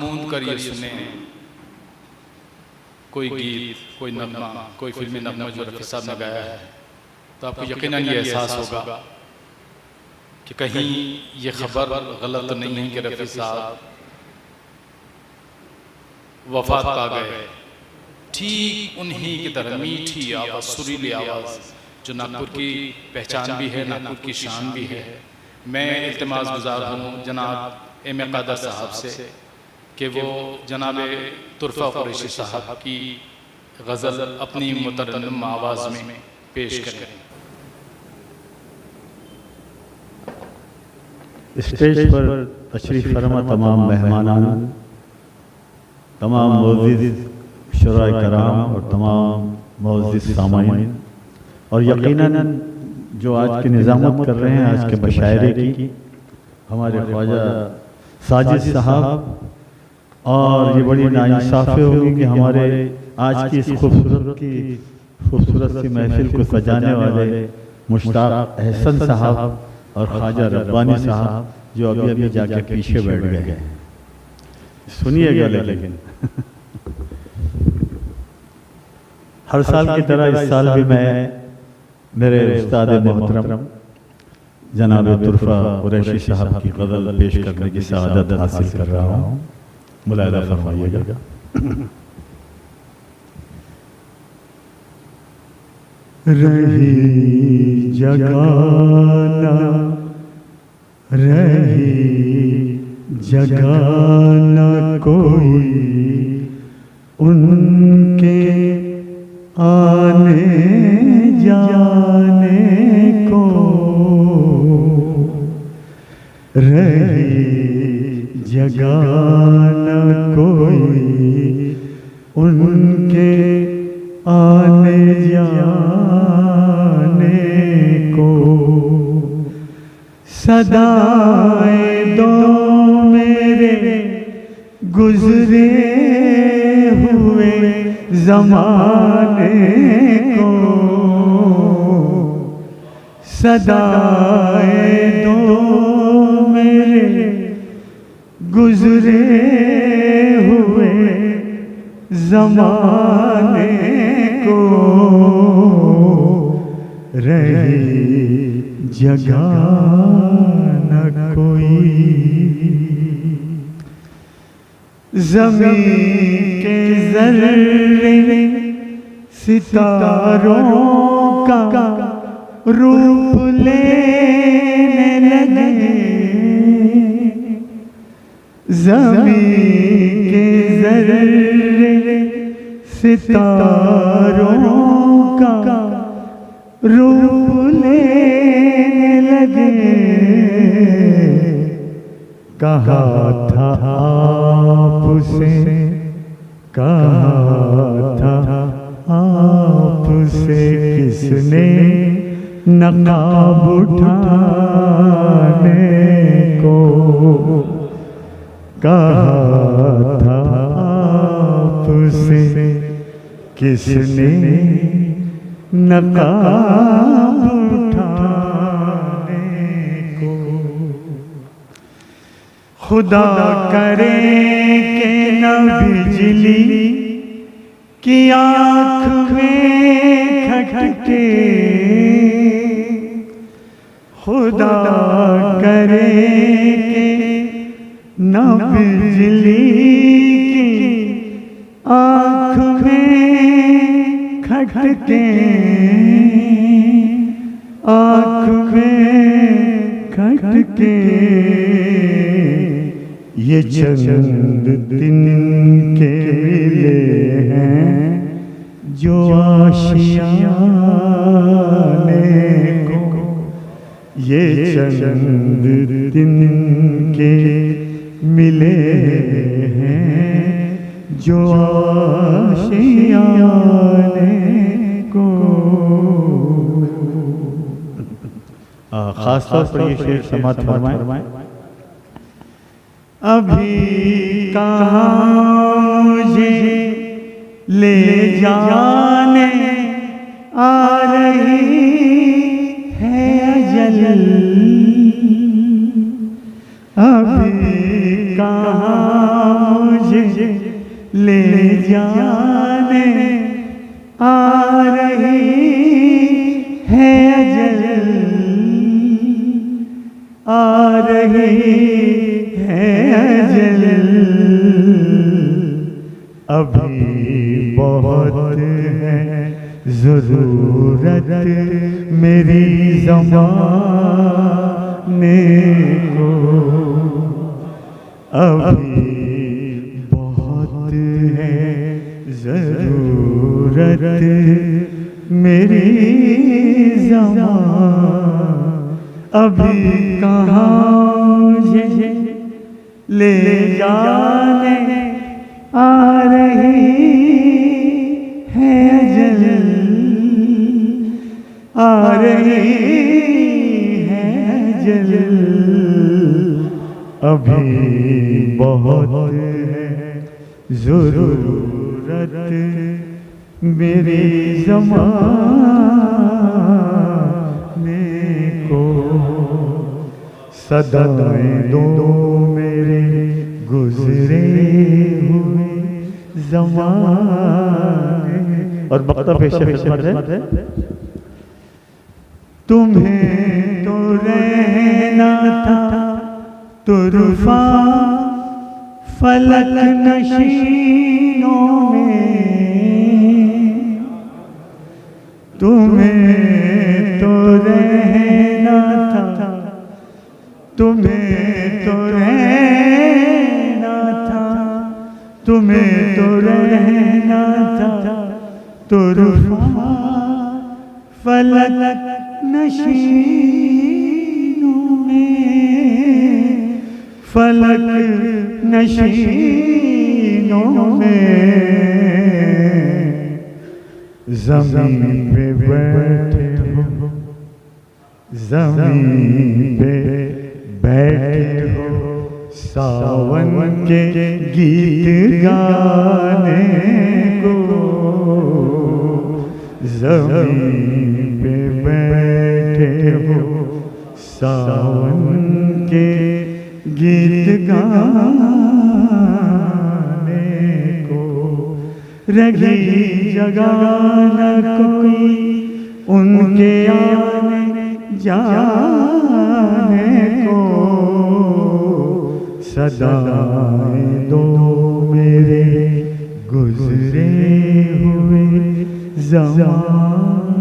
मूंद कर ये सुने कोई गीत, कोई नगमा, कोई फिल्मी नगमा जो रफ़ी साहब ने गाया है, तो आपको यकीनन ये एहसास होगा कि कहीं ये खबर गलत तो नहीं है कि रफ़ी साहब वफात पा गए। ठीक उन्हीं की तरह मीठी आवाज़, सुरीली आवाज़ जो नागपुर की पहचान भी है, नागपुर की शान भी है। मैं इल्तिमास गुजार हूँ जनाब एम ए कादर साहब से कि वो जनाब तुरफ़ा कुरैशी साहब की गज़ल अपनी मुतरन्नम आवाज़ में पेश करें। स्टेज पर तशरीफ़ फरमा तमाम मेहमानान, तमाम मोअज़्ज़िज़ शुराए कराम और तमाम मोअज़्ज़िज़ सामाईन, और यकीनन जो आज की निज़ामत कर रहे हैं आज के मशायरे की, हमारे ख्वाजा साजिद साहब। और ये बड़ी नाइंसाफ़ी होगी कि हमारे आज की इस खूबसूरत सी महफिल को सजाने वाले मुश्ताक अहसन साहब और ख्वाजा रब्बानी साहब जो अभी जाके पीछे बैठ गए, सुनिएगा। लेकिन हर साल की तरह इस साल भी मैं मेरे उस्ताद मोहतरम जनाब तुरफ़ा कुरैशी साहब की गज़ल पेश करने की सआदत हासिल कर रहा हूँ। मुलाहिज़ा फरमाइएगा। रही जगाना, रही जगाना कोई उनके आने जाने को, रही जगाना कोई उनके आने जाने को। सदाएं दो मेरे गुजरे हुए ज़माने को, सदाएं दो मेरे गुजरे हुए ज़माने को। रही जगाना कोई ज़मीन के ज़र्रे सितारों का रूप लेने लगे, ज़मीन के ज़र्रे सितारों का रूप लेने लगे। कहा था आपसे, कहा था आपसे किसने नकाब उठाने को, कहा था आपसे किसने नकाब उठाने को। खुदा करे कि न बिजली की आँख में खटके, खुदा करे कि न बिजली की आँख में खटके, आँख में खटके। ये चंद तिनके मिले हैं जो आशियाने को, ये चंद तिनके मिले हैं जो आशियाने को। खास तौर पर ये शेर समात फरमाएं। अभी कहाँ मुझे ले जाने आ रही है अजल, अभी कहाँ मुझे ले जाने आ रही है अजल, आ रही है अजल। अभी बहुत है ज़रूरत मेरी ज़माने को, अभी बहुत है ज़रूरत मेरी ज़माने। अभी कहाँ मुझे ले जाने आ रही है अजल, आ रही है अजल। अभी बहुत है ज़रूरत मेरी ज़माने को। सदाएं दो मेरे गुज़रे हुए ज़माने। और बख्ता पेश है। तुम्हें तो रहना था तुरफा फलक नशीनों में, तुम्हें तो रहना था, तुम्हें तो रहना था, तुम्हें तो रहना था तुरफा फलक नशीनों में, फलक नशीनों में। ज़मीन पे बैठे हो, ज़मीन पे बैठे हो, सावन के गीत गाने को। ज़मीन पे बैठे हो, सावन के गीत गाने को। रही जगह न कोई उनके आने जाने को। सदाएं दो मेरे गुज़रे हुए ज़माने